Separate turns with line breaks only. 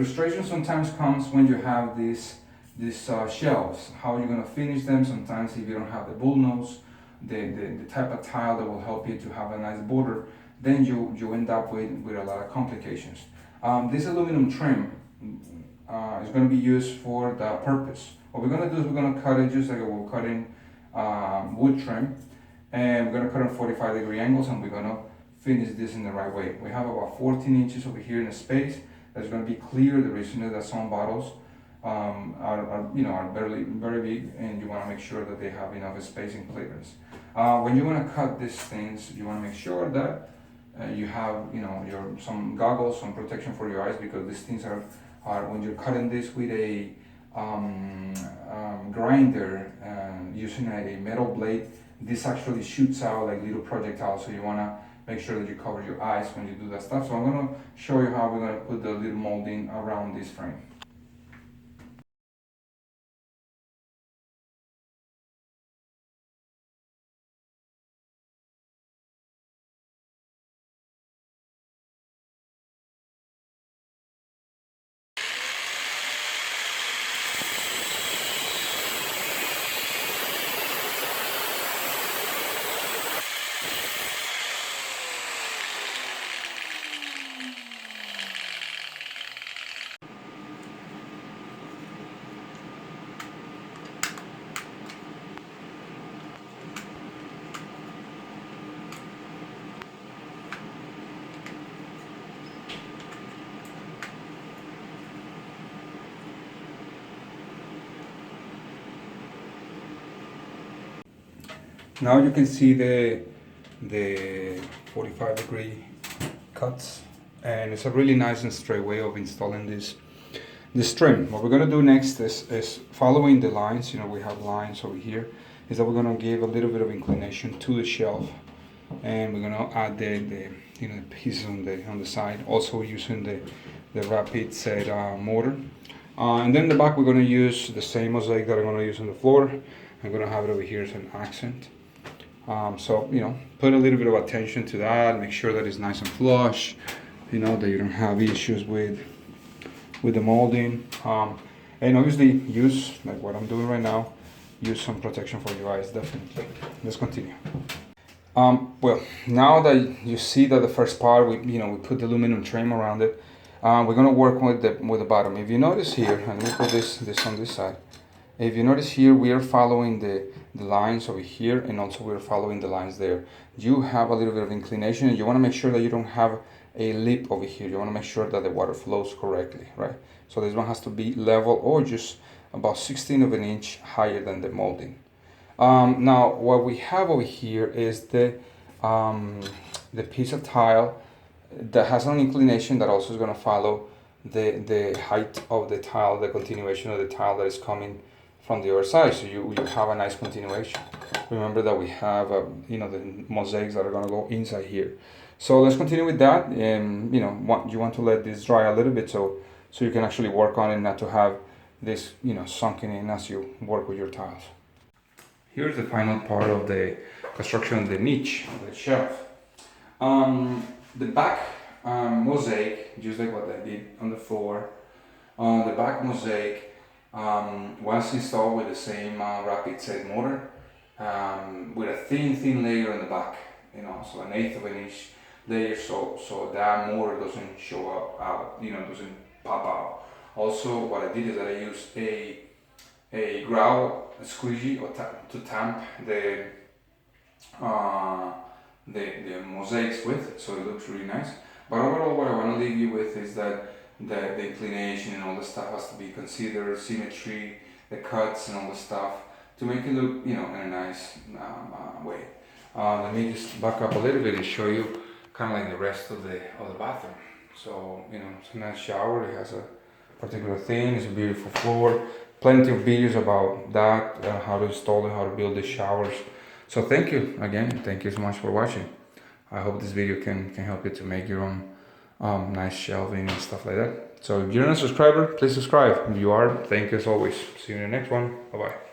frustration sometimes comes when you have these shelves. How are you going to finish them? Sometimes if you don't have the bull nose, the type of tile that will help you to have a nice border, then you end up with a lot of complications. This aluminum trim is going to be used for the purpose. What we're going to do is we're going to cut it just like we're cutting wood trim, and we're going to cut it 45-degree angles, and we're going to finish this in the right way. We have about 14 inches over here in the space that's going to be clear. The reason is that some bottles are very big, and you want to make sure that they have enough space and clearance. When you want to cut these things, you want to make sure that you have some goggles, some protection for your eyes, because these things are when you're cutting this with a grinder using a metal blade, this actually shoots out like little projectiles, so you want to make sure that you cover your eyes when you do that stuff. So I'm going to show you how we're going to put the little molding around this frame. Now you can see the 45-degree cuts, and it's a really nice and straight way of installing this trim. What we're going to do next is following the lines. We have lines over here. Is that we're going to give a little bit of inclination to the shelf, and we're going to add the pieces on the side. Also using the rapid set motor, and then in the back we're going to use the same mosaic that I'm going to use on the floor. I'm going to have it over here as an accent. So put a little bit of attention to that. Make sure that it's nice and flush. That you don't have issues with the molding. And obviously use, like what I'm doing right now, use some protection for your eyes, definitely. Let's continue. Well, now that you see that the first part, we put the aluminum trim around it. We're gonna work with the bottom. If you notice here, and we put this on this side. If you notice here, we are following the lines over here, and also we're following the lines there. You have a little bit of inclination, and you want to make sure that you don't have a lip over here. You want to make sure that the water flows correctly, right? So this one has to be level, or just about 1/16 of an inch higher than the molding. Now what we have over here is the piece of tile that has an inclination that also is going to follow the height of the tile, the continuation of the tile that is coming from the other side, so you have a nice continuation. Remember that we have the mosaics that are going to go inside here. So let's continue with that, and you want to let this dry a little bit so you can actually work on it, not to have this sunken in as you work with your tiles. Here's the final part of the construction of the niche, the shelf. The back mosaic, just like what I did on the floor, the back mosaic was installed with the same rapid set motor, with a thin layer on the back, so 1/8 of an inch layer, so that motor doesn't show up out, doesn't pop out. Also, what I did is that I used a grout squeegee to tamp the mosaics with, so it looks really nice. But overall, what I want to leave you with is that the inclination and all the stuff has to be considered, symmetry, the cuts and all the stuff, to make it look, in a nice way. Let me just back up a little bit and show you kind of like the rest of the bathroom. So, it's a nice shower. It has a particular thing. It's a beautiful floor. Plenty of videos about that, how to install it, how to build the showers. So thank you again. Thank you so much for watching. I hope this video can help you to make your own nice shelving and stuff like that. So if you're not a subscriber, please subscribe. If you are, thank you as always. See you in the next one. Bye bye.